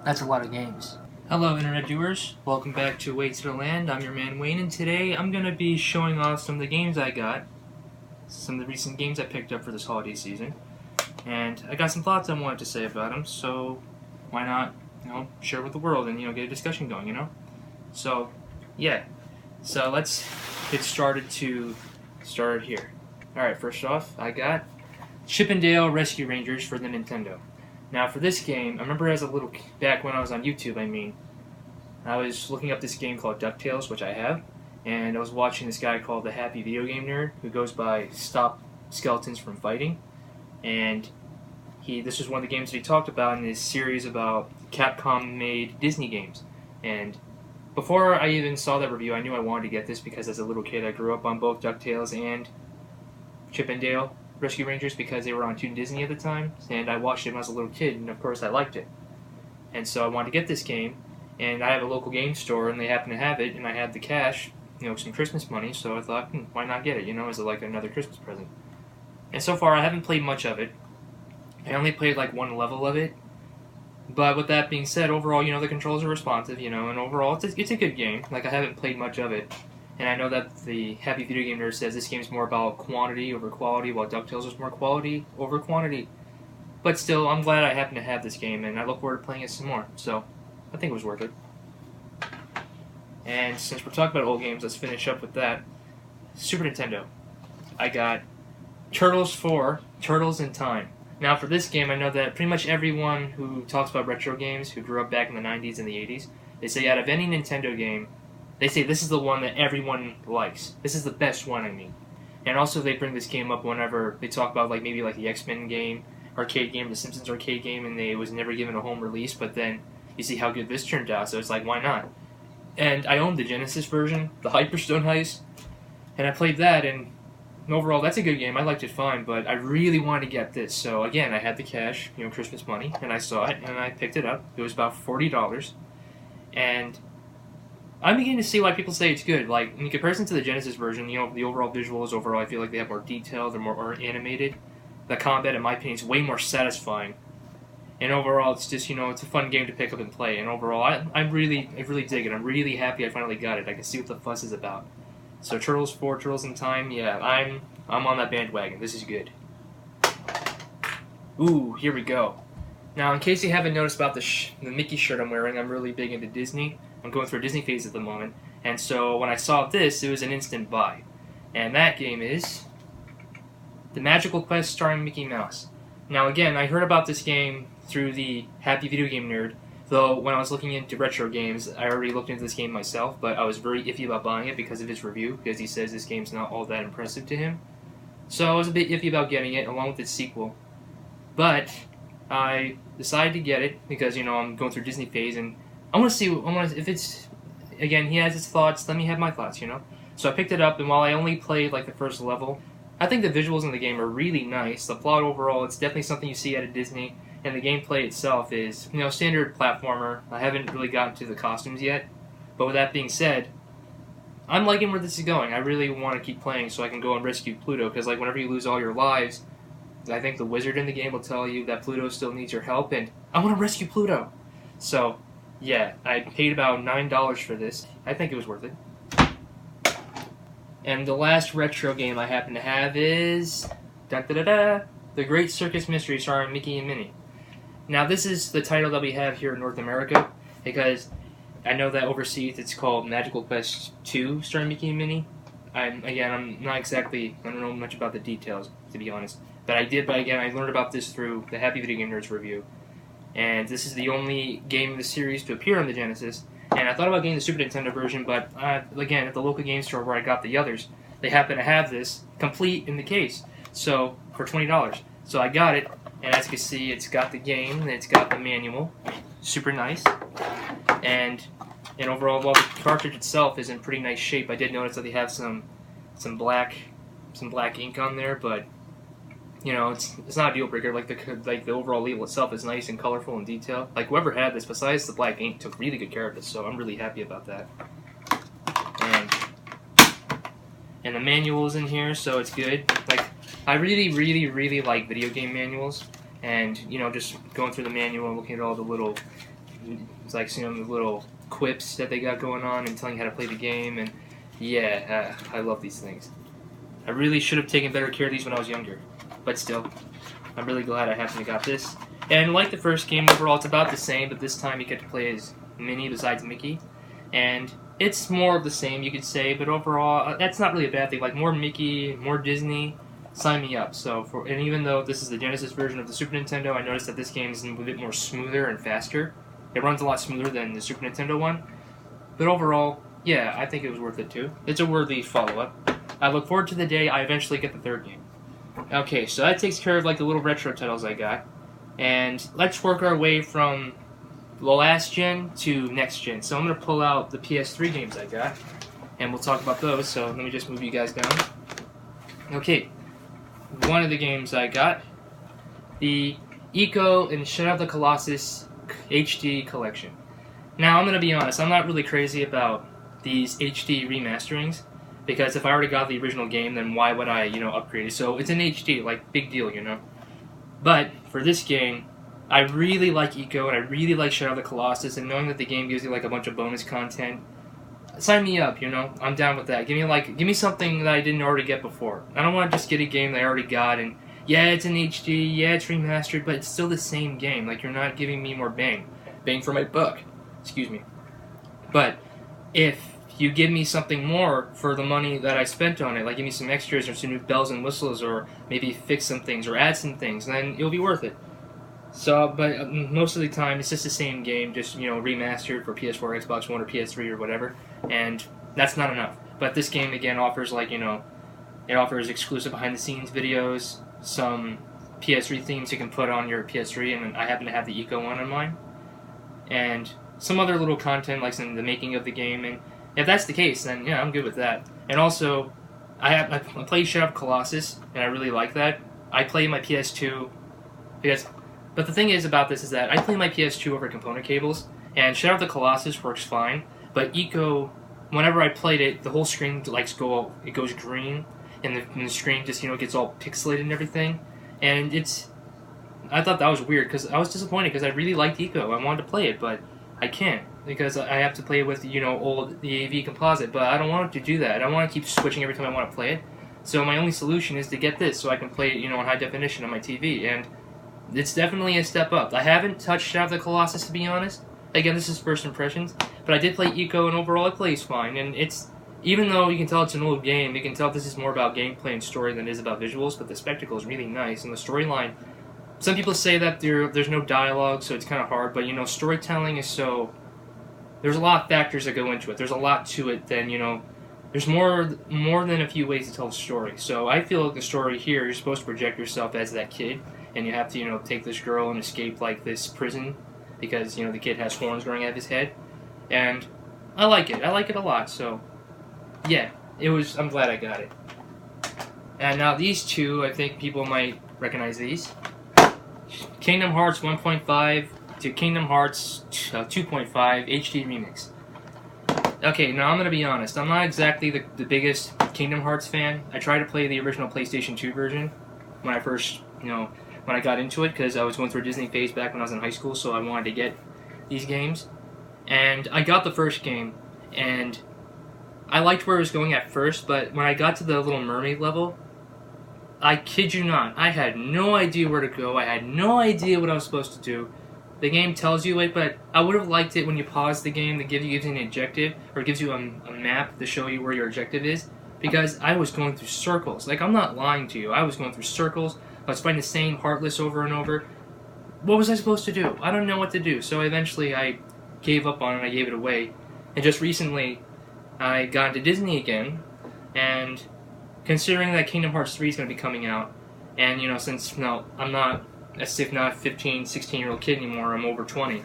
That's a lot of games. Hello Internet viewers, welcome back to Way to the Land. I'm your man Wayne, and today I'm going to be showing off some of the games I got, some of the recent games I picked up for this holiday season, and I got some thoughts I wanted to say about them, so why not, share with the world and, get a discussion going, So, yeah, so let's get started here. Alright, first off, I got Chip 'n Dale Rescue Rangers for the Nintendo. Now, for this game, I remember as a little back when I was on YouTube, I was looking up this game called DuckTales, which I have, and I was watching this guy called the Happy Video Game Nerd, who goes by Stop Skeletons from Fighting, and this was one of the games that he talked about in his series about Capcom-made Disney games. And before I even saw that review, I knew I wanted to get this because as a little kid, I grew up on both DuckTales and Chip 'n Dale Rescue Rangers because they were on Toon Disney at the time, and I watched it when I was a little kid, and of course I liked it. And so I wanted to get this game, and I have a local game store, and they happen to have it, and I had the cash, some Christmas money, so I thought, why not get it, as like another Christmas present. And so far, I haven't played much of it. I only played like one level of it, but with that being said, overall, the controls are responsive, and overall, it's a good game. Like, I haven't played much of it. And I know that the Happy Video Game Nerd says this game is more about quantity over quality, while DuckTales is more quality over quantity. But still, I'm glad I happen to have this game, and I look forward to playing it some more. So, I think it was worth it. And since we're talking about old games, let's finish up with that. Super Nintendo. I got Turtles 4, Turtles in Time. Now, for this game, I know that pretty much everyone who talks about retro games, who grew up back in the 90s and the 80s, they say out of any Nintendo game, they say this is the one that everyone likes. This is the best one, And also they bring this game up whenever they talk about maybe the X-Men game, arcade game, the Simpsons arcade game, and it was never given a home release, but then you see how good this turned out, so it's like, why not? And I owned the Genesis version, the Hyperstone Heist, and I played that, and overall that's a good game. I liked it fine, but I really wanted to get this. So again, I had the cash, Christmas money, and I saw it, and I picked it up. It was about $40, and I'm beginning to see why people say it's good. Like, in comparison to the Genesis version, the overall visuals, overall, I feel like they have more detail, they're more animated. The combat, in my opinion, is way more satisfying. And overall, it's just, it's a fun game to pick up and play. And overall, I really dig it. I'm really happy I finally got it. I can see what the fuss is about. So, Turtles 4, Turtles in Time, yeah, I'm on that bandwagon. This is good. Ooh, here we go. Now, in case you haven't noticed about the Mickey shirt I'm wearing, I'm really big into Disney. I'm going through a Disney phase at the moment, and so when I saw this, it was an instant buy. And that game is The Magical Quest starring Mickey Mouse. Now again, I heard about this game through the Happy Video Game Nerd, though when I was looking into retro games, I already looked into this game myself, but I was very iffy about buying it because of his review, because he says this game's not all that impressive to him. So I was a bit iffy about getting it, along with its sequel. But I decided to get it because, I'm going through Disney phase, and I want to see if it's, again, he has his thoughts, let me have my thoughts, So I picked it up, and while I only played, the first level, I think the visuals in the game are really nice. The plot overall, it's definitely something you see out of Disney, and the gameplay itself is, standard platformer. I haven't really gotten to the costumes yet, but with that being said, I'm liking where this is going. I really want to keep playing so I can go and rescue Pluto, because, whenever you lose all your lives, I think the wizard in the game will tell you that Pluto still needs your help, and I want to rescue Pluto! So, yeah, I paid about $9 for this. I think it was worth it. And the last retro game I happen to have is The Great Circus Mystery starring Mickey and Minnie. Now, this is the title that we have here in North America, because I know that overseas it's called Magical Quest 2 starring Mickey and Minnie. I don't know much about the details, to be honest. But I learned about this through the Happy Video Game Nerds review. And this is the only game in the series to appear on the Genesis. And I thought about getting the Super Nintendo version, but again, at the local game store where I got the others, they happen to have this complete in the case. So, for $20. So I got it, and as you can see, it's got the game, it's got the manual. Super nice. And overall, while the cartridge itself is in pretty nice shape, I did notice that they have some black ink on there, but it's not a deal breaker. The overall label itself is nice and colorful and detailed. Whoever had this, besides the black ink, took really good care of this, so I'm really happy about that. And the manual is in here, so it's good. I really like video game manuals, and just going through the manual and looking at all the little it's like some little quips that they got going on and telling you how to play the game. And yeah, I love these things. I really should have taken better care of these when I was younger, but still, I'm really glad I happened to got this. And like the first game, overall, it's about the same, but this time you get to play as Minnie besides Mickey. And it's more of the same, you could say, but overall, that's not really a bad thing. Like, more Mickey, more Disney, sign me up. And even though this is the Genesis version of the Super Nintendo, I noticed that this game is a bit more smoother and faster. It runs a lot smoother than the Super Nintendo one. But overall, yeah, I think it was worth it too. It's a worthy follow-up. I look forward to the day I eventually get the third game. Okay, so that takes care of like the little retro titles I got. And let's work our way from the last gen to next gen. So I'm going to pull out the PS3 games I got, and we'll talk about those. So let me just move you guys down. Okay, one of the games I got, the Ico and Shadow of the Colossus HD collection. Now, I'm going to be honest, I'm not really crazy about these HD remasterings, because if I already got the original game, then why would I, upgrade it? So it's in HD, like, big deal, But for this game, I really like Ico, and I really like Shadow of the Colossus, and knowing that the game gives you, like, a bunch of bonus content, sign me up, I'm down with that. Give me something that I didn't already get before. I don't want to just get a game that I already got, and yeah, it's in HD, yeah, it's remastered, but it's still the same game. Like, you're not giving me more bang for my buck. Excuse me. But if you give me something more for the money that I spent on it, like give me some extras or some new bells and whistles, or maybe fix some things or add some things, then it'll be worth it. So, but most of the time, it's just the same game, just, remastered for PS4, Xbox One, or PS3, or whatever, and that's not enough. But this game, again, offers, like, it offers exclusive behind-the-scenes videos, some PS3 themes you can put on your PS3, and I happen to have the Ico one on mine, and some other little content, like some the making of the game, and if that's the case, then yeah, I'm good with that. And also, I play Shadow of Colossus, and I really like that. I play my PS2 but the thing is about this is that I play my PS2 over component cables, and Shadow of the Colossus works fine, but Ico, whenever I played it, the whole screen it goes green, and the screen just gets all pixelated and everything, and I thought that was weird because I was disappointed because I really liked Ico. I wanted to play it, but I can't, because I have to play it with the AV composite, but I don't want to do that. I don't want to keep switching every time I want to play it. So my only solution is to get this so I can play it on high definition on my TV, and it's definitely a step up. I haven't touched Shadow of the Colossus, to be honest. Again, this is first impressions, but I did play Ico, and overall it plays fine, and even though you can tell it's an old game, you can tell this is more about gameplay and story than it is about visuals, but the spectacle is really nice, and the storyline, some people say that there's no dialogue, so it's kind of hard, but storytelling is there's a lot of factors that go into it. There's a lot to it than, there's more than a few ways to tell a story. So I feel like the story here, you're supposed to project yourself as that kid, and you have to, take this girl and escape, like, this prison, because, the kid has horns growing out of his head, and I like it. I like it a lot, so, yeah, I'm glad I got it. And now these two, I think people might recognize these. Kingdom Hearts 1.5 to Kingdom Hearts 2.5 HD Remix. Okay, now I'm going to be honest. I'm not exactly the biggest Kingdom Hearts fan. I tried to play the original PlayStation 2 version when I first, when I got into it, because I was going through a Disney phase back when I was in high school, so I wanted to get these games. And I got the first game, and I liked where it was going at first, but when I got to the Little Mermaid level, I kid you not, I had no idea where to go. I had no idea what I was supposed to do. The game tells you it, but I would have liked it when you pause the game to gives you an objective, or gives you a map to show you where your objective is, because I was going through circles. Like, I'm not lying to you. I was going through circles. I was fighting the same Heartless over and over. What was I supposed to do? I don't know what to do. So eventually I gave up on it. I gave it away. And just recently, I got into Disney again, and considering that Kingdom Hearts 3 is going to be coming out, and, since, I'm not a 15, 16-year-old kid anymore, I'm over 20,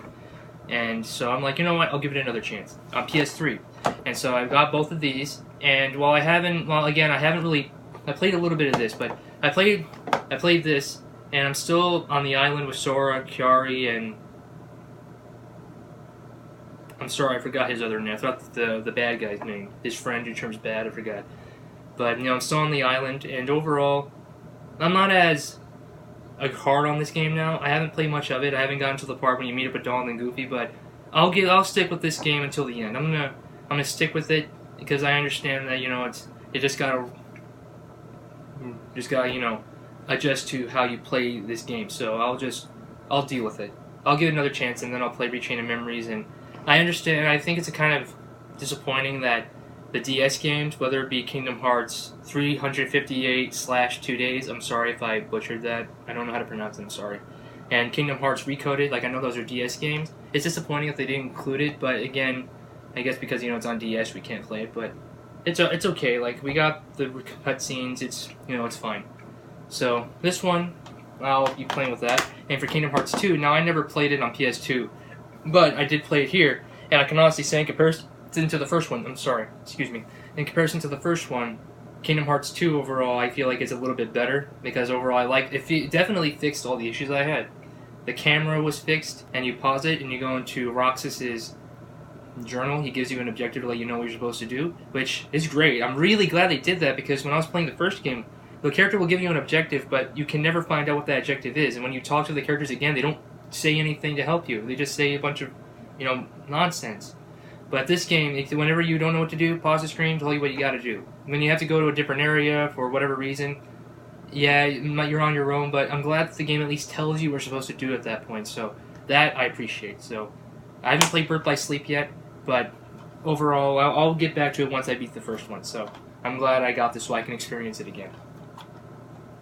and so I'm like, you know what, I'll give it another chance on PS3, and so I've got both of these, and while I haven't really, I played a little bit of this, but I played this, and I'm still on the island with Sora, Kiari, and I'm sorry, I forgot his other name. I forgot the bad guy's name. His friend who turns bad, I forgot. But, I'm still on the island, and overall, I'm not as hard on this game now. I haven't played much of it. I haven't gotten to the part when you meet up with Donald and Goofy, but I'll stick with this game until the end. I'm gonna stick with it because I understand that you just gotta adjust to how you play this game. So I'll deal with it. I'll give it another chance, and then I'll play Rechain of Memories. And I understand. I think it's a kind of disappointing that the DS games, whether it be Kingdom Hearts 358/2 Days, I'm sorry if I butchered that. I don't know how to pronounce it. I'm sorry. And Kingdom Hearts Recoded, like I know those are DS games. It's disappointing if they didn't include it, but again, I guess because it's on DS, we can't play it. But it's okay. Like we got the cutscenes. It's fine. So this one, I'll be playing with that. And for Kingdom Hearts 2, now I never played it on PS2, but I did play it here, and I can honestly say in comparison to the first one, in comparison to the first one, Kingdom Hearts 2 overall, I feel like it's a little bit better, because overall it definitely fixed all the issues I had. The camera was fixed, and you pause it, and you go into Roxas's journal. He gives you an objective to let you know what you're supposed to do, which is great. I'm really glad they did that, because when I was playing the first game, the character will give you an objective, but you can never find out what that objective is. And when you talk to the characters again, they don't say anything to help you. They just say a bunch of, nonsense. But this game, whenever you don't know what to do, pause the screen, tell you what you got to do. When you have to go to a different area for whatever reason, yeah, you're on your own. But I'm glad that the game at least tells you what you're supposed to do at that point. So that I appreciate. So I haven't played Birth by Sleep yet, but overall, I'll get back to it once I beat the first one. So I'm glad I got this so I can experience it again.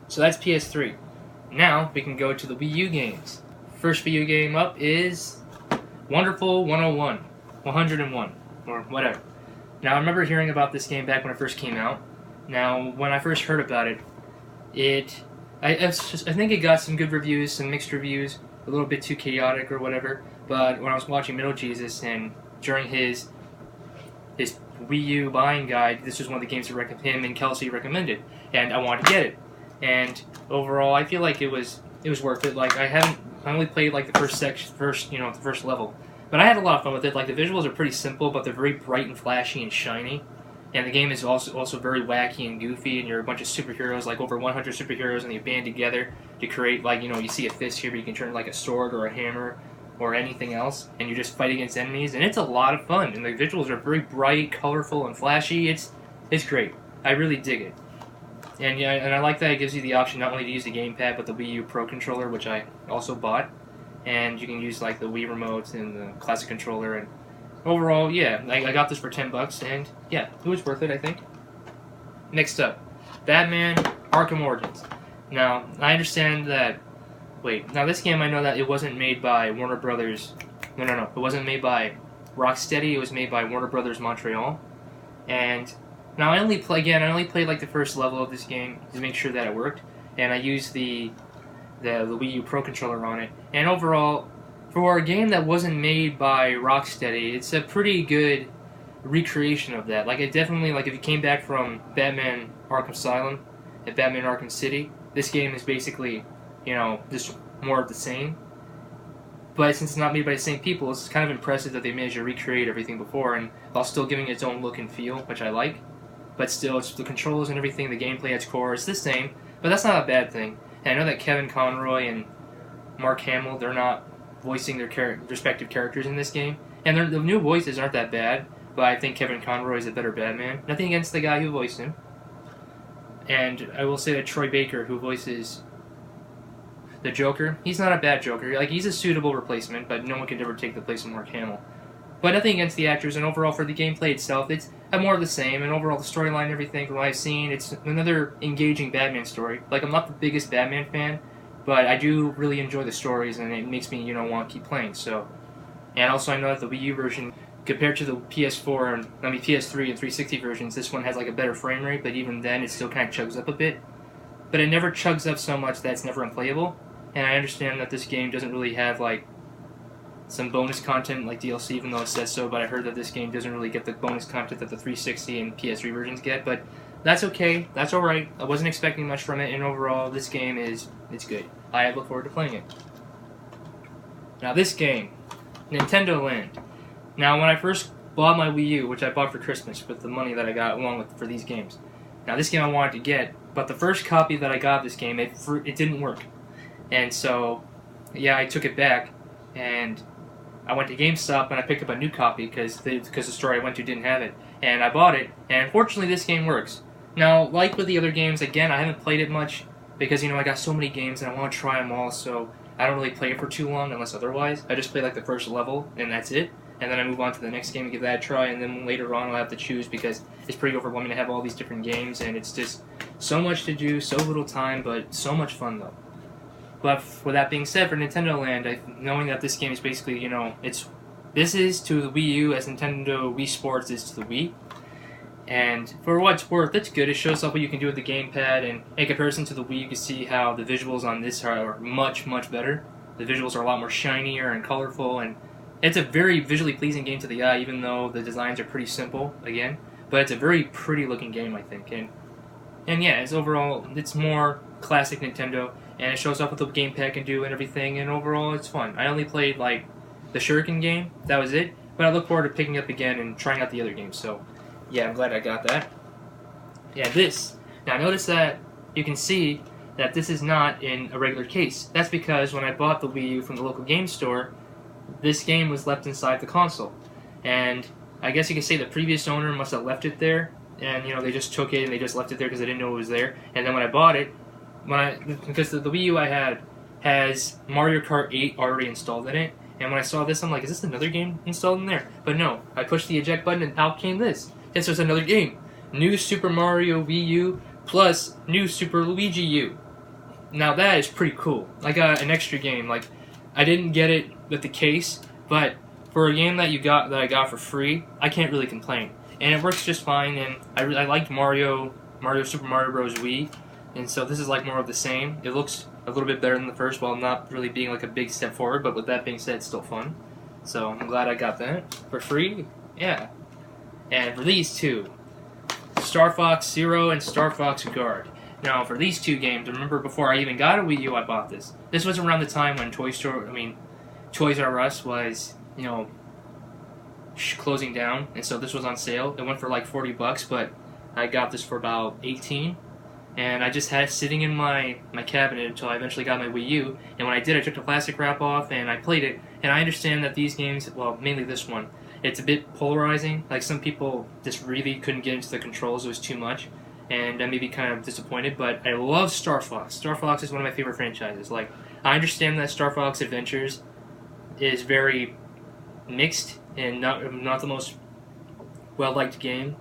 So that's PS3. Now we can go to the Wii U games. First Wii U game up is Wonderful 101, or whatever. Now I remember hearing about this game back when it first came out. Now when I first heard about it, I think it got some good reviews, some mixed reviews, a little bit too chaotic or whatever. But when I was watching Middle Jesus and during his Wii U buying guide, this was one of the games that him and Kelsey recommended, and I wanted to get it. And overall, I feel like it was worth it. Like I only played like the first level, but I had a lot of fun with it. Like the visuals are pretty simple, but they're very bright and flashy and shiny. And the game is also very wacky and goofy. And you're a bunch of superheroes, like over 100 superheroes, and you band together to create you see a fist here, but you can turn it like a sword or a hammer or anything else, and you just fight against enemies. And it's a lot of fun. And the visuals are very bright, colorful, and flashy. It's great. I really dig it. And yeah, and I like that it gives you the option not only to use the gamepad, but the Wii U Pro controller, which I also bought. And you can use like the Wii remote and the classic controller. And overall, yeah, I got this for $10, and yeah, it was worth it, I think. Next up, Batman Arkham Origins. Now, I understand that. Wait, now this game I know that it wasn't made by Warner Brothers. No, it wasn't made by Rocksteady. It was made by Warner Brothers Montreal, and. Now I only played like the first level of this game to make sure that it worked, and I used the Wii U Pro controller on it. And overall, for a game that wasn't made by Rocksteady, it's a pretty good recreation of that. Like it definitely, like if you came back from Batman Arkham Asylum and Batman Arkham City, this game is basically, just more of the same. But since it's not made by the same people, it's kind of impressive that they managed to recreate everything before, and while still giving it its own look and feel, which I like. But still, it's the controls and everything, the gameplay at its core, it's the same, but that's not a bad thing. And I know that Kevin Conroy and Mark Hamill, they're not voicing their respective characters in this game. And the new voices aren't that bad, but I think Kevin Conroy is a better Batman. Nothing against the guy who voiced him. And I will say that Troy Baker, who voices the Joker, he's not a bad Joker. Like, he's a suitable replacement, but no one could ever take the place of Mark Hamill. But nothing against the actors, and overall for the gameplay itself, it's more of the same, and overall the storyline and everything, from what I've seen, it's another engaging Batman story. Like, I'm not the biggest Batman fan, but I do really enjoy the stories, and it makes me, want to keep playing, so. And also I know that the Wii U version, compared to the PS3 and 360 versions, this one has like a better frame rate, but even then it still kind of chugs up a bit. But it never chugs up so much that it's never unplayable, and I understand that this game doesn't really have, like, some bonus content like DLC, even though it says so, but I heard that this game doesn't really get the bonus content that the 360 and PS3 versions get, but that's okay, that's alright. I wasn't expecting much from it, and overall, this game it's good. I look forward to playing it. Now this game, Nintendo Land. Now when I first bought my Wii U, which I bought for Christmas with the money that I got along with for these games, now this game I wanted to get, but the first copy that I got of this game, it didn't work. And so, yeah, I took it back, and I went to GameStop and I picked up a new copy because the store I went to didn't have it, and I bought it. And fortunately, this game works. Now, like with the other games, again, I haven't played it much because I got so many games and I want to try them all. So I don't really play it for too long unless otherwise. I just play like the first level and that's it. And then I move on to the next game and give that a try, and then later on I'll have to choose because it's pretty overwhelming to have all these different games, and it's just so much to do, so little time, but so much fun though. But with that being said, for Nintendo Land, knowing that this game is basically, this is to the Wii U as Nintendo Wii Sports is to the Wii. And for what it's worth, it's good. It shows off what you can do with the gamepad, and in comparison to the Wii, you can see how the visuals on this are much, much better. The visuals are a lot more shinier and colorful, and it's a very visually pleasing game to the eye, even though the designs are pretty simple, again. But it's a very pretty looking game, I think. And yeah, it's more classic Nintendo, and it shows off what the gamepad can do and everything, and overall it's fun. I only played, the Shuriken game, that was it, but I look forward to picking up again and trying out the other games, so yeah, I'm glad I got that. Yeah, now notice that you can see that this is not in a regular case. That's because when I bought the Wii U from the local game store, this game was left inside the console, and I guess you could say the previous owner must have left it there, and they just took it and they just left it there because they didn't know it was there. And then when I bought it, because the Wii U I had has Mario Kart 8 already installed in it, and when I saw this, I'm like, is this another game installed in there? But no, I pushed the eject button and out came this. This was another game, New Super Mario Wii U plus New Super Luigi U. Now that is pretty cool. I got an extra game. I didn't get it with the case, but for a game that I got for free, I can't really complain. And it works just fine, and I liked Super Mario Bros. Wii, and so this is more of the same. It looks a little bit better than the first, while not really being a big step forward, but with that being said, it's still fun. So I'm glad I got that for free, yeah. And for these two, Star Fox Zero and Star Fox Guard. Now, for these two games, remember before I even got a Wii U, I bought this. This was around the time when Toys R Us was, closing down, and so this was on sale. It went for $40, but I got this for about $18, and I just had it sitting in my cabinet until I eventually got my Wii U, and when I did, I took the plastic wrap off, and I played it, and I understand that these games, well, mainly this one, it's a bit polarizing. Some people just really couldn't get into the controls, it was too much, and I may be kind of disappointed, but I love Star Fox. Star Fox is one of my favorite franchises. I understand that Star Fox Adventures is very mixed and not the most well-liked game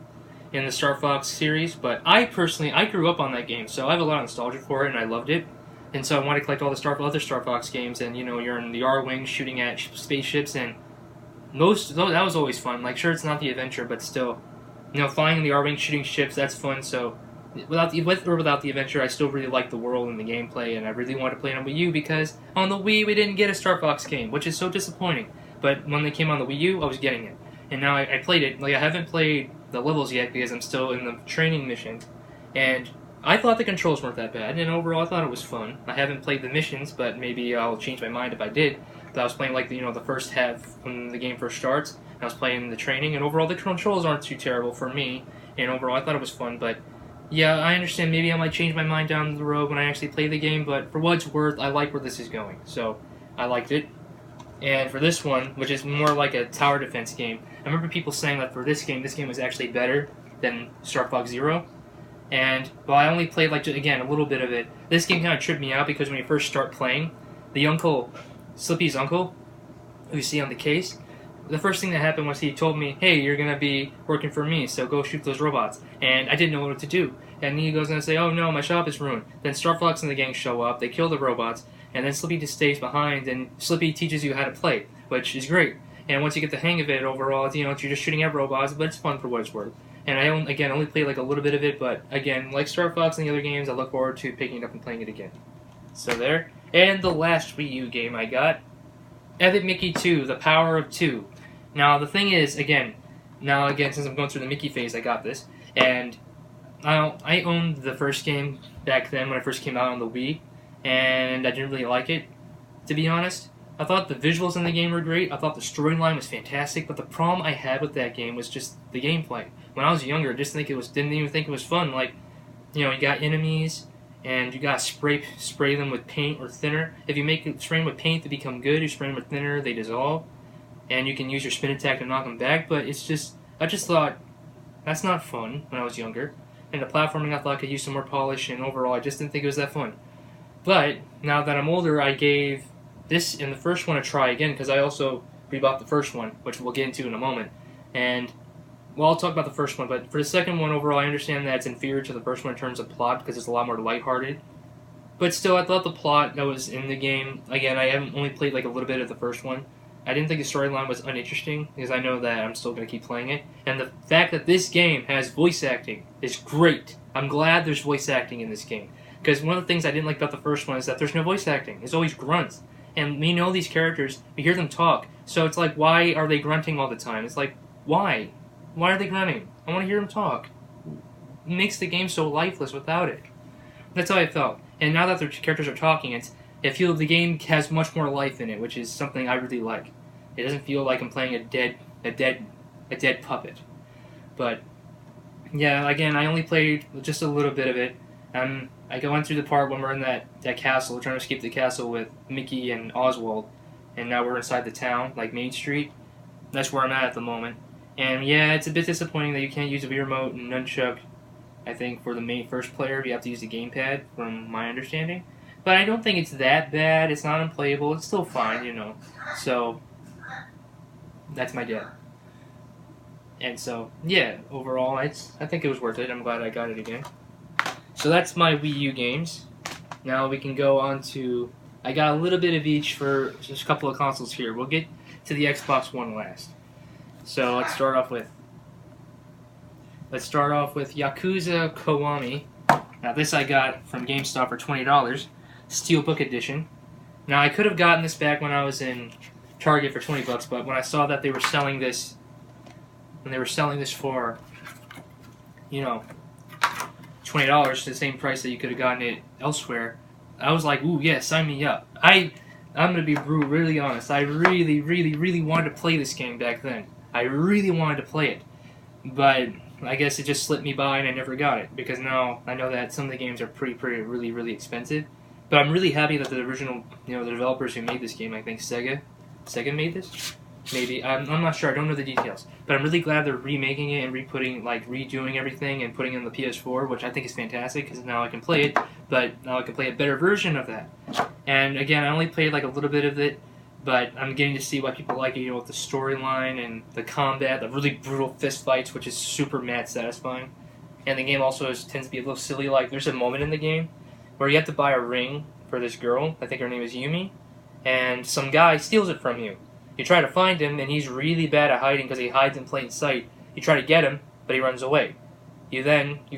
in the Star Fox series, but I grew up on that game, so I have a lot of nostalgia for it, and I loved it. And so I want to collect all the other Star Fox games, and you're in the R-Wing shooting at spaceships, and that was always fun. Sure, it's not the adventure, but still, flying in the R-Wing shooting ships, that's fun. So with or without the adventure, I still really like the world and the gameplay, and I really want to play it on Wii U because on the Wii we didn't get a Star Fox game, which is so disappointing. But when they came on the Wii U, I was getting it, and now I played it. I haven't played the levels yet because I'm still in the training mission, and I thought the controls weren't that bad, and overall I thought it was fun. I haven't played the missions, but maybe I'll change my mind if I did. But I was playing the first half when the game first starts. I was playing the training, and overall the controls aren't too terrible for me, and overall I thought it was fun. But yeah, I understand maybe I might change my mind down the road when I actually play the game, but for what it's worth, I like where this is going, so I liked it. And for this one, which is more like a tower defense game, I remember people saying that for this game was actually better than Star Fox Zero. And while I only played again a little bit of it, this game kind of tripped me out because when you first start playing, Slippy's uncle, who you see on the case, the first thing that happened was he told me, hey, you're going to be working for me, so go shoot those robots. And I didn't know what to do. And he goes and say, oh no, my shop is ruined. Then Star Fox and the gang show up, they kill the robots, and then Slippy just stays behind, and Slippy teaches you how to play, which is great. And once you get the hang of it, overall, you're just shooting at robots, but it's fun for what it's worth. And I only played a little bit of it, but again, like Star Fox and the other games, I look forward to picking it up and playing it again. So there. And the last Wii U game I got, Epic Mickey 2, The Power of Two. Now the thing is, since I'm going through the Mickey phase, I got this, and I owned the first game back then when it first came out on the Wii, and I didn't really like it, to be honest. I thought the visuals in the game were great, I thought the storyline was fantastic, but the problem I had with that game was just the gameplay. When I was younger, I didn't even think it was fun. You got enemies, and you gotta spray them with paint or thinner. If you spray them with paint, they become good. You spray them with thinner, they dissolve. and you can use your spin attack to knock them back, but it's just, I just thought, that's not fun when I was younger. And the platforming, I thought I could use some more polish, and overall, I just didn't think it was that fun. But, now that I'm older, I gave this and the first one a try again, because I also rebought the first one, which we'll get into in a moment. And, well, I'll talk about the first one, but for the second one, overall, I understand that it's inferior to the first one in terms of plot, because it's a lot more lighthearted. But still, I thought the plot that was in the game, again, I haven't only played like a little bit of the first one. I didn't think the storyline was uninteresting, because I know that I'm still going to keep playing it. And the fact that this game has voice acting is great. I'm glad there's voice acting in this game. Because one of the things I didn't like about the first one is that there's no voice acting. It's always grunts. And we know these characters, we hear them talk. So it's like, why are they grunting all the time? It's like, why? Why are they grunting? I want to hear them talk. It makes the game so lifeless without it. That's how I felt. And now that the characters are talking, I feel the game has much more life in it, which is something I really like. It doesn't feel like I'm playing a dead puppet. But yeah, again, I only played just a little bit of it. I go on through the part when we're in that castle, trying to escape the castle with Mickey and Oswald, and now we're inside the town, like Main Street. That's where I'm at the moment. And yeah, it's a bit disappointing that you can't use a Wii remote and nunchuck. I think for the main first player, you have to use the gamepad, from my understanding. But I don't think it's that bad. It's not unplayable. It's still fine, you know. So that's my dad. And so, yeah, overall, I think it was worth it. I'm glad I got it again. So that's my Wii U games. Now we can go on to... I got a little bit of each for just a couple of consoles here. We'll get to the Xbox One last. So let's start off with Yakuza Kwami. Now this I got from GameStop for $20, Steelbook Edition. Now I could have gotten this back when I was in Target for $20, but when I saw that they were selling this, for, you know, $20, the same price that you could have gotten it elsewhere, I was like, ooh, yeah, sign me up. I'm gonna be really honest. I really wanted to play this game back then. I really wanted to play it, but I guess it just slipped me by and I never got it, because now I know that some of the games are really expensive. But I'm really happy that the original, the developers who made this game, I think Sega made this? Maybe. I'm not sure. I don't know the details. But I'm really glad they're remaking it and redoing everything and putting it on the PS4, which I think is fantastic, because now I can play it, but now I can play a better version of that. And again, I only played like a little bit of it, but I'm getting to see why people like it, with the storyline and the combat, the really brutal fist fights, which is super mad satisfying. And the game also tends to be a little silly. Like, there's a moment in the game where you have to buy a ring for this girl. I think her name is Yumi. And some guy steals it from you. You try to find him, and he's really bad at hiding because he hides in plain sight. You try to get him, but he runs away. You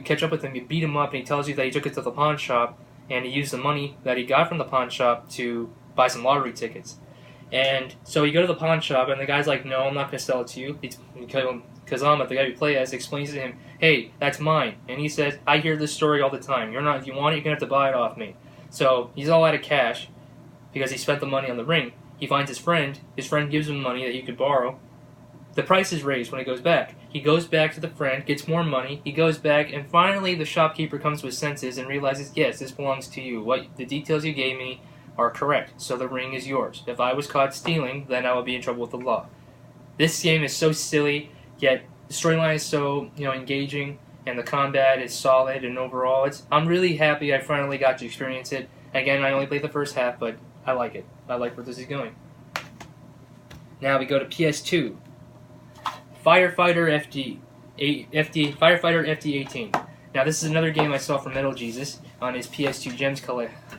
catch up with him, you beat him up, and he tells you that he took it to the pawn shop, and he used the money that he got from the pawn shop to buy some lottery tickets. And so you go to the pawn shop, and the guy's like, no, I'm not going to sell it to you. Kazama, the guy you play as, explains to him, hey, that's mine. And he says, I hear this story all the time. If you want it, you're going to have to buy it off me. So he's all out of cash because he spent the money on the ring. He finds his friend. His friend gives him money that he could borrow. The price is raised when he goes back. He goes back to the friend, gets more money. He goes back, and finally the shopkeeper comes to his senses and realizes, yes, this belongs to you. The details you gave me are correct, so the ring is yours. If I was caught stealing, then I would be in trouble with the law. This game is so silly, yet the storyline is so engaging, and the combat is solid, and overall, I'm really happy I finally got to experience it. Again, I only played the first half, but I like it. I like where this is going. Now we go to PS2. Firefighter FD18. Now this is another game I saw from Metal Jesus on his PS2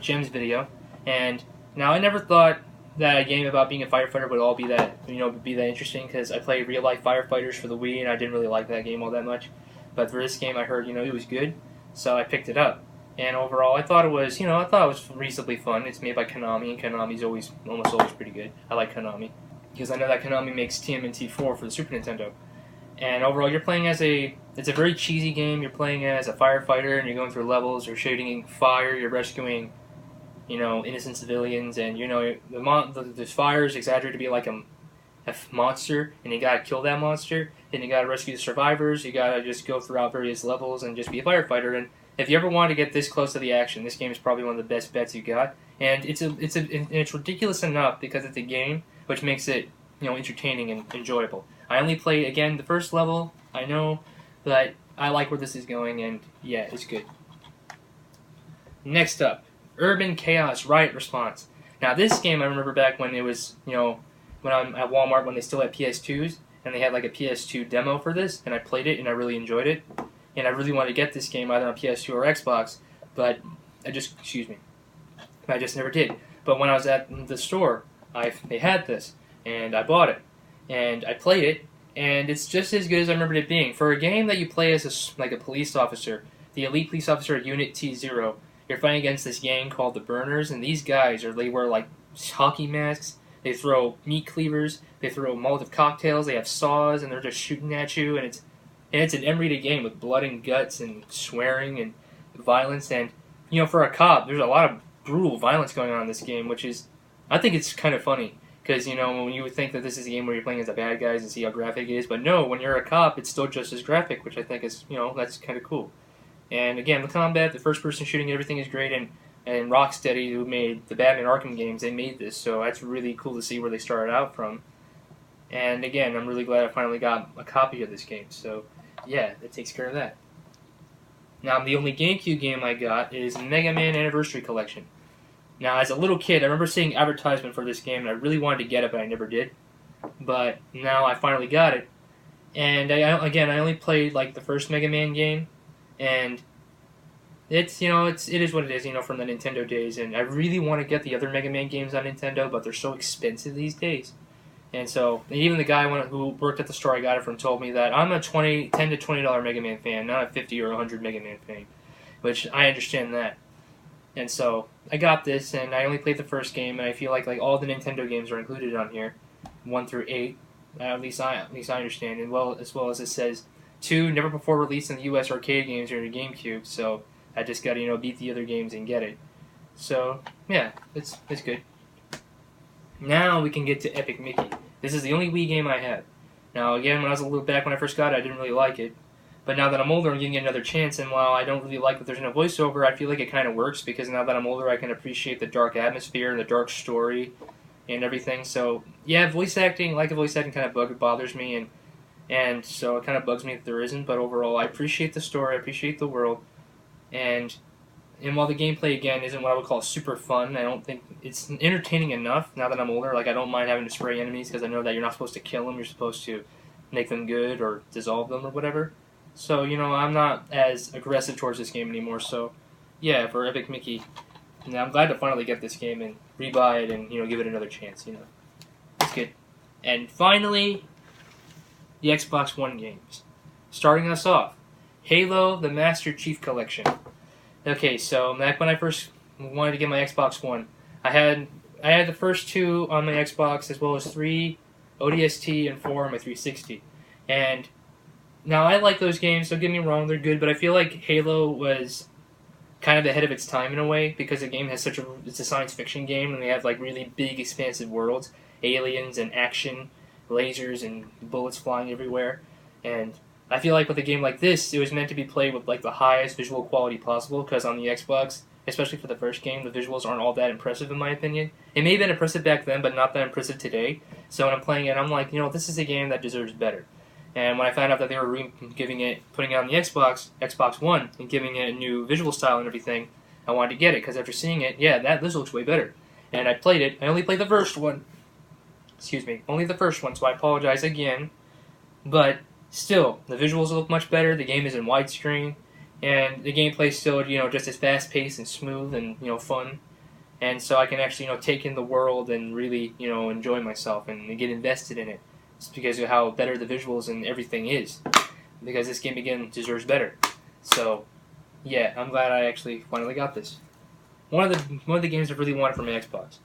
Gems video, and now I never thought that a game about being a firefighter would all be that interesting, because I played real life firefighters for the Wii, and I didn't really like that game all that much. But for this game, I heard it was good, so I picked it up. And overall, I thought it was reasonably fun. It's made by Konami, and Konami's almost always pretty good. I like Konami, because I know that Konami makes TMNT 4 for the Super Nintendo. And overall, you're playing it's a very cheesy game. You're playing as a firefighter, and you're going through levels, you're shooting fire, you're rescuing, innocent civilians, and, the fire is exaggerated to be like a monster, and you gotta kill that monster, and you gotta rescue the survivors, you gotta just go throughout various levels and just be a firefighter. And if you ever want to get this close to the action, this game is probably one of the best bets you got. And it's ridiculous enough because it's a game, which makes it entertaining and enjoyable. I only played, again, the first level. I know, but I like where this is going, and yeah, it's good. Next up, Urban Chaos Riot Response. Now, this game I remember back when it was, when I'm at Walmart when they still had PS2s, and they had like a PS2 demo for this, and I played it, and I really enjoyed it. And I really wanted to get this game either on PS2 or Xbox, but I just never did. But when I was at the store, they had this, and I bought it, and I played it, and it's just as good as I remembered it being. For a game that you play as like a police officer, the elite police officer at Unit T0, you're fighting against this gang called the Burners, and these guys they wear like hockey masks, they throw meat cleavers, they throw Molotov cocktails, they have saws, and they're just shooting at you, and it's an M-rated game with blood and guts and swearing and violence, and for a cop, there's a lot of brutal violence going on in this game, which is, I think it's kind of funny. Because, when you would think that this is a game where you're playing as the bad guys and see how graphic it is, but no, when you're a cop, it's still just as graphic, which I think is, that's kind of cool. And again, the combat, the first-person shooting, everything is great, and Rocksteady, who made the Batman Arkham games, they made this, so that's really cool to see where they started out from. And again, I'm really glad I finally got a copy of this game, so yeah, that takes care of that. Now, the only GameCube game I got is Mega Man Anniversary Collection. Now, as a little kid, I remember seeing advertisement for this game, and I really wanted to get it, but I never did. But now I finally got it. And I only played like the first Mega Man game, and it is what it is, from the Nintendo days. And I really want to get the other Mega Man games on Nintendo, but they're so expensive these days. And so, even the guy who worked at the store I got it from told me that I'm a $10 to $20 Mega Man fan, not a $50 or $100 Mega Man fan, which I understand that. And so, I got this, and I only played the first game, and I feel like all the Nintendo games are included on here, 1 through 8. At least I understand, and as well as it says 2 never before released in the U.S. arcade games or the GameCube. So I just got to beat the other games and get it. So yeah, it's good. Now we can get to Epic Mickey. This is the only Wii game I have. Now again, when I was a little back when I first got it, I didn't really like it. But now that I'm older, I'm giving it another chance, and while I don't really like that there's no voiceover, I feel like it kind of works, because now that I'm older, I can appreciate the dark atmosphere and the dark story and everything. So, yeah, the voice acting kind of bothers me, and so it kind of bugs me that there isn't, but overall, I appreciate the story, I appreciate the world, and while the gameplay, again, isn't what I would call super fun, I don't think it's entertaining enough now that I'm older. I don't mind having to spray enemies, because I know that you're not supposed to kill them, you're supposed to make them good or dissolve them or whatever. So, I'm not as aggressive towards this game anymore. So, yeah, for Epic Mickey, I'm glad to finally get this game and rebuy it and, give it another chance, It's good. And finally, the Xbox One games. Starting us off, Halo, the Master Chief Collection. Okay, so back when I first wanted to get my Xbox One, I had the first 2 on my Xbox, as well as 3 ODST and 4 on my 360. And now, I like those games, don't get me wrong, they're good, but I feel like Halo was kind of ahead of its time in a way, because the game has it's a science fiction game, and they have really big, expansive worlds, aliens and action, lasers and bullets flying everywhere, and I feel like with a game like this, it was meant to be played with the highest visual quality possible, because on the Xbox, especially for the first game, the visuals aren't all that impressive in my opinion. It may have been impressive back then, but not that impressive today, so when I'm playing it, I'm like, this is a game that deserves better. And when I found out that they were putting it on the Xbox One, and giving it a new visual style and everything, I wanted to get it, because after seeing it, this looks way better. And I played it. I only played the first one. Only the first one, so I apologize again. But still, the visuals look much better, the game is in widescreen, and the gameplay is still, just as fast-paced and smooth and, fun. And so I can actually, take in the world and really, enjoy myself and get invested in it. It's because of how better the visuals and everything is. Because this game, again, deserves better. So, yeah, I'm glad I actually finally got this. One of the games I really wanted from my Xbox.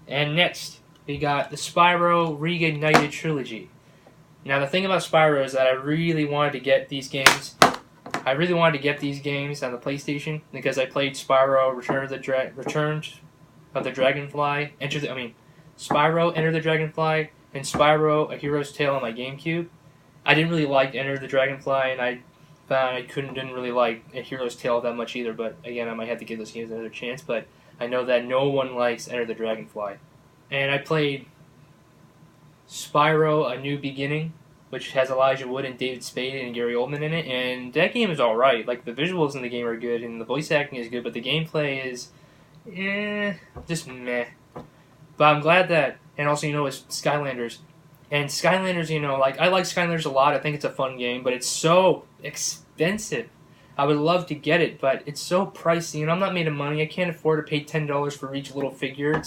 And next, we got the Spyro Reignited Trilogy. Now, the thing about Spyro is that I really wanted to get these games. I really wanted to get these games on the PlayStation, because I played Spyro Return of the Dragonfly, Spyro Enter the Dragonfly, and Spyro A Hero's Tale on my GameCube. I didn't really like Enter the Dragonfly, and I found I didn't really like A Hero's Tale that much either, but again, I might have to give those games another chance, but I know that no one likes Enter the Dragonfly. And I played Spyro: A New Beginning, which has Elijah Wood and David Spade and Gary Oldman in it, and that game is alright. Like, the visuals in the game are good, and the voice acting is good, but the gameplay is, just meh. But I'm glad that, and also, it's Skylanders. And Skylanders, like, I like Skylanders a lot, I think it's a fun game, but it's so expensive. I would love to get it, but it's so pricey, and I'm not made of money. I can't afford to pay $10 for each little figure.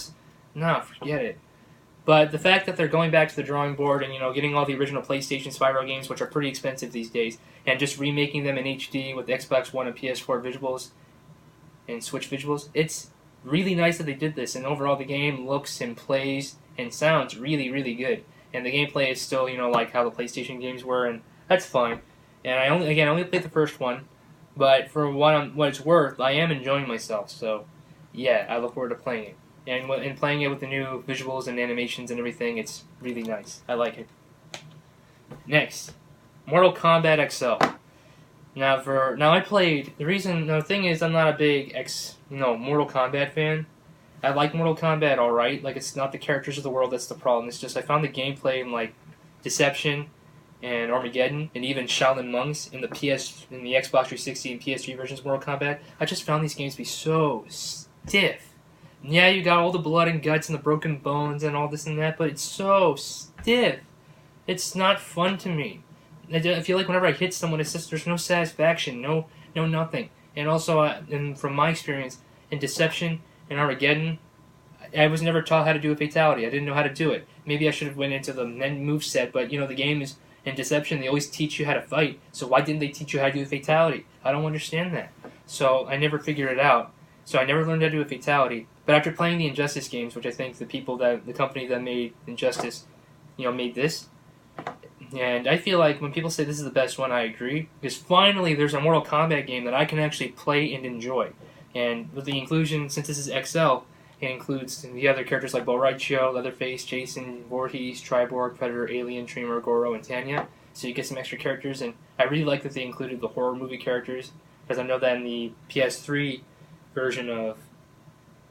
Nah, forget it. But the fact that they're going back to the drawing board and, getting all the original PlayStation Spyro games, which are pretty expensive these days, and just remaking them in HD with Xbox One and PS4 visuals and Switch visuals, it's really nice that they did this. And overall, the game looks and plays and sounds really, really good. And the gameplay is still, like how the PlayStation games were, and that's fine. And I only played the first one, but for what it's worth, I am enjoying myself. So, yeah, I look forward to playing it. And playing it with the new visuals and animations and everything, it's really nice. I like it. Next, Mortal Kombat XL. Now I played. The thing is, I'm not a big Mortal Kombat fan. I like Mortal Kombat, alright. Like, it's not the characters of the world that's the problem. It's just I found the gameplay in like Deception and Armageddon and even Shaolin Monks in the Xbox 360 and PS3 versions of Mortal Kombat. I just found these games to be so stiff. Yeah, you got all the blood and guts and the broken bones and all this and that, but it's so stiff. It's not fun to me. I feel like whenever I hit someone, it's just there's no satisfaction, no nothing. And also, and from my experience in Deception and Armageddon, I was never taught how to do a fatality. I didn't know how to do it. Maybe I should have went into the move set, but the game is in Deception. They always teach you how to fight. So why didn't they teach you how to do a fatality? I don't understand that. So I never figured it out. So I never learned how to do a fatality. But after playing the Injustice games, which I think the company that made Injustice, made this, and I feel like when people say this is the best one, I agree. Because finally there's a Mortal Kombat game that I can actually play and enjoy. And with the inclusion, since this is XL, it includes the other characters like Bros.U, Leatherface, Jason, Voorhees, Triborg, Predator, Alien, Tremor, Goro, and Tanya. So you get some extra characters, and I really like that they included the horror movie characters, because I know that in the PS3 version of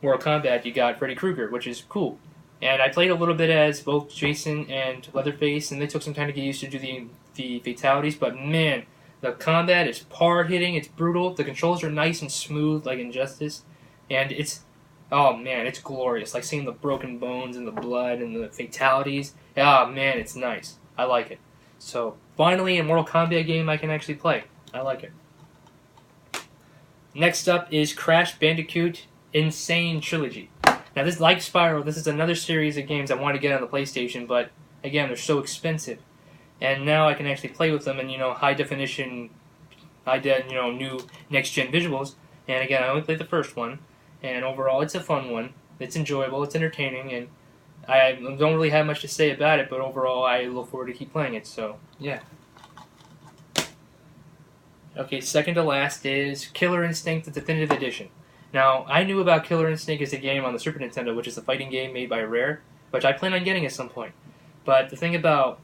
Mortal Kombat, you got Freddy Krueger, which is cool. And I played a little bit as both Jason and Leatherface, and they took some time to get used to do the fatalities, but man, the combat is hard-hitting, it's brutal, the controls are nice and smooth like Injustice, and it's glorious, like seeing the broken bones and the blood and the fatalities. Oh man, it's nice. I like it. So, finally, a Mortal Kombat game I can actually play. I like it. Next up is Crash Bandicoot Insane Trilogy. Now, this, like Spyro, this is another series of games I want to get on the PlayStation, but again, they're so expensive. And now I can actually play with them in, high definition, new next-gen visuals. And again, I only played the first one, and overall, it's a fun one. It's enjoyable, it's entertaining, and I don't really have much to say about it, but overall, I look forward to keep playing it, so, yeah. Okay, second to last is Killer Instinct, the Definitive Edition. Now, I knew about Killer Instinct as a game on the Super Nintendo, which is a fighting game made by Rare, which I plan on getting at some point. But the thing about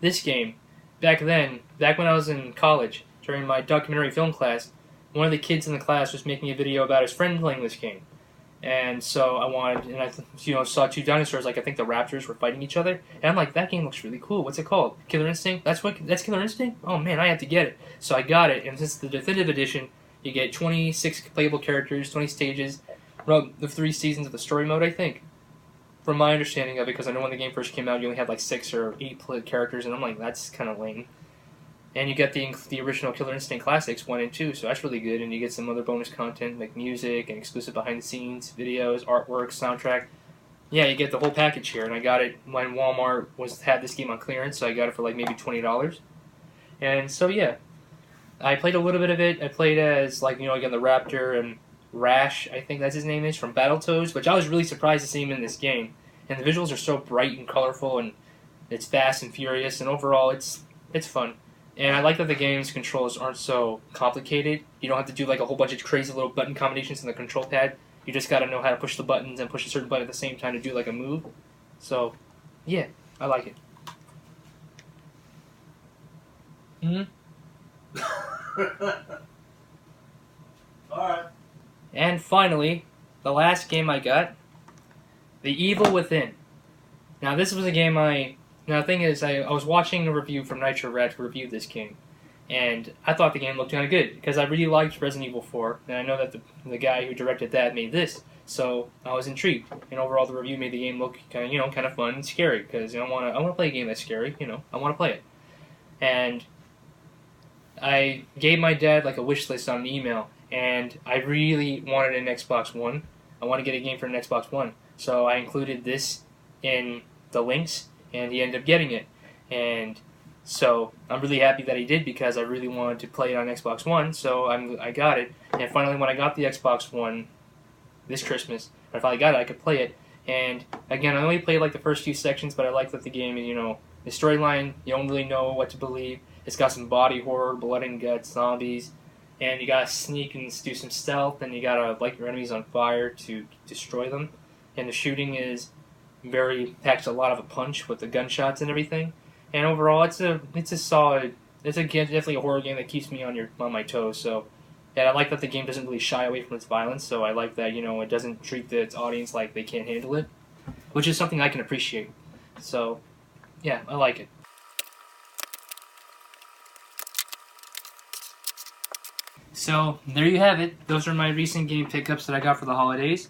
this game, back when I was in college, during my documentary film class, one of the kids in the class was making a video about his friend playing this game. And so I saw two dinosaurs, like I think the raptors were fighting each other. And I'm like, that game looks really cool. What's it called? Killer Instinct? That's Killer Instinct? Oh man, I have to get it. So I got it, and since the Definitive Edition, you get 26 playable characters, 20 stages, the 3 seasons of the story mode, I think. From my understanding of it, because I know when the game first came out, you only had like 6 or 8 characters, and I'm like, that's kind of lame. And you get the original Killer Instinct Classics 1 and 2, so that's really good, and you get some other bonus content like music and exclusive behind-the-scenes videos, artwork, soundtrack. Yeah, you get the whole package here, and I got it when Walmart had this game on clearance, so I got it for like maybe $20. And so yeah, I played a little bit of it. I played as again the Raptor and Rash, I think that's his name is, from Battletoads, which I was really surprised to see him in this game. And the visuals are so bright and colorful, and it's fast and furious, and overall it's fun. And I like that the game's controls aren't so complicated. You don't have to do like a whole bunch of crazy little button combinations in the control pad. You just gotta know how to push the buttons and push a certain button at the same time to do like a move. So, yeah, I like it. Alright. And finally, the last game I got, The Evil Within. Now, this was a game I Now the thing is, I was watching a review from Nitro Red who reviewed this game, and I thought the game looked kind of good because I really liked Resident Evil 4, and I know that the guy who directed that made this, so I was intrigued. And overall, the review made the game look kind of fun and scary because I want to play a game that's scary. I want to play it, and I gave my dad like a wish list on an email, and I really wanted an Xbox One. I want to get a game for an Xbox One, so I included this in the links, and he ended up getting it. And so I'm really happy that he did because I really wanted to play it on Xbox One, so I got it. And finally, when I got the Xbox One this Christmas, when I finally got it, I could play it. And again, I only played like the first few sections, but I like that the game, the storyline, you don't really know what to believe. It's got some body horror, blood and guts, zombies, and you gotta sneak and do some stealth, and you gotta light your enemies on fire to destroy them. And the shooting is packs a lot of a punch with the gunshots and everything. And overall, it's definitely a horror game that keeps me on my toes. So, and I like that the game doesn't really shy away from its violence. So I like that it doesn't treat its audience like they can't handle it, which is something I can appreciate. So, yeah, I like it. So, there you have it. Those are my recent game pickups that I got for the holidays.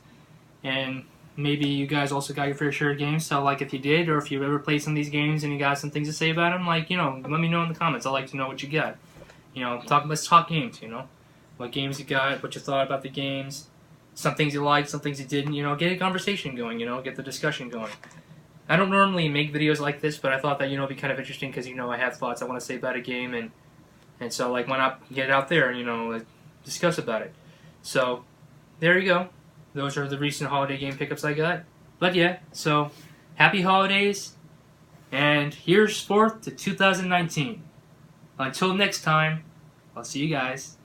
And maybe you guys also got your fair share of games. So, like, if you did, or if you've ever played some of these games and you got some things to say about them, like, let me know in the comments. I'd like to know what you got. Let's talk games, What games you got, what you thought about the games, some things you liked, some things you didn't, get a conversation going, get the discussion going. I don't normally make videos like this, but I thought that, it'd be kind of interesting because, I have thoughts I want to say about a game, and so, like, why not get it out there and, discuss about it. So, there you go. Those are the recent holiday game pickups I got. But yeah, so, happy holidays, and here's forth to 2019. Until next time, I'll see you guys.